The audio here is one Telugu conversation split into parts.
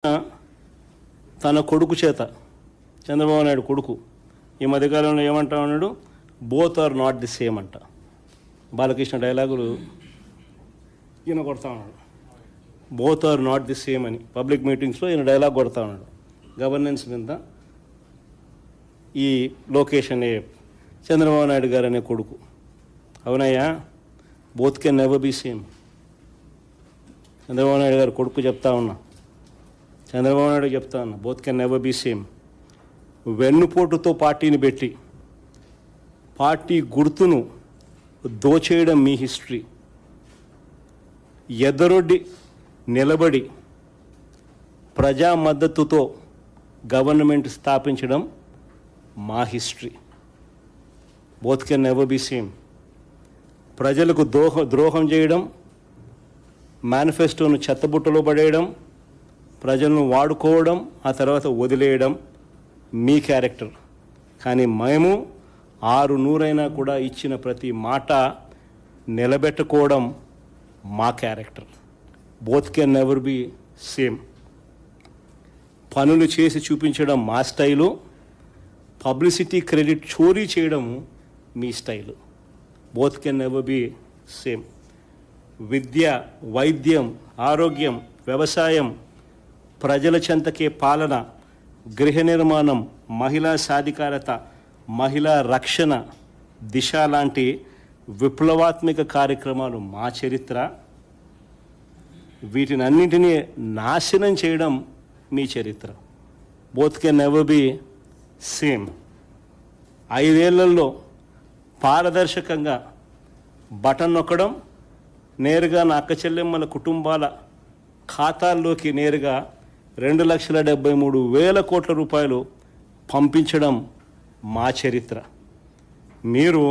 తన కొడుకు చేత చంద్రబాబు నాయుడు కొడుకు ఈ మధ్యకాలంలో ఏమంటా ఉన్నాడు, both are not the same అంట. బాలకృష్ణ డైలాగులు ఈయన కొడతా ఉన్నాడు, both are not the same అని పబ్లిక్ మీటింగ్స్లో ఈయన డైలాగ్ కొడతా ఉన్నాడు. గవర్నెన్స్ మీద ఈ లోకేష్ అనే చంద్రబాబు నాయుడు గారు అనే కొడుకు, అవునయ్యా both can never be same. Chandrababu Naidu గారు కొడుకు చెప్తా ఉన్నా, చంద్రబాబు నాయుడు చెప్తా ఉన్నా, both can never be same. వెన్నుపోటుతో పార్టీని పెట్టి పార్టీ గుర్తును దోచేయడం మీ హిస్టరీ, ఎదరొడ్డి నిలబడి ప్రజా మద్దతుతో గవర్నమెంట్ స్థాపించడం మా history. Both can never be same. ప్రజలకు ద్రోహం చేయడం, మేనిఫెస్టోను చెత్తబుట్టలో పడేయడం, ప్రజలను వాడుకోవడం, ఆ తర్వాత వదిలేయడం మీ క్యారెక్టర్. కానీ మేము 600 కూడా ఇచ్చిన ప్రతి మాట నిలబెట్టుకోవడం మా character. Both can never be same. పనులు చేసి చూపించడం మా స్టైలు, పబ్లిసిటీ క్రెడిట్ చోరీ చేయడం మీ style. Both can never be same. విద్య, వైద్యం, ఆరోగ్యం, వ్యవసాయం, ప్రజల చెంతకే పాలన, గృహ నిర్మాణం, మహిళా సాధికారత, మహిళా రక్షణ, దిశ లాంటి విప్లవాత్మక కార్యక్రమాలు మా చరిత్ర. వీటిని అన్నింటినీ నాశనం చేయడం మీ చరిత్ర. Both can never be same. 5 ఏళ్లలో పారదర్శకంగా బటన్ నొక్కడం, నేరుగా నా అక్క చెల్లెమ్మల కుటుంబాల ఖాతాల్లోకి నేరుగా 2,73,000 కోట్ల రూపాయలు పంపించడం మా చరిత్ర. మీరు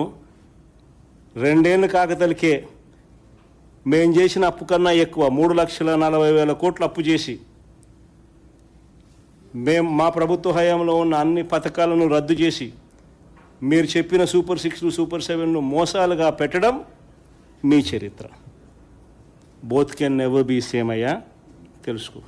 2 ఏళ్ళు కాకతలికే మేము చేసిన అప్పు కన్నా ఎక్కువ 3,40,000 కోట్లు అప్పు చేసి మా ప్రభుత్వ హయాంలో ఉన్న అన్ని పథకాలను రద్దు చేసి మీరు చెప్పిన సూపర్ 6, సూపర్ 7ను మోసాలుగా పెట్టడం మీ చరిత్ర. Both can never be same అయ్యా, తెలుసుకో.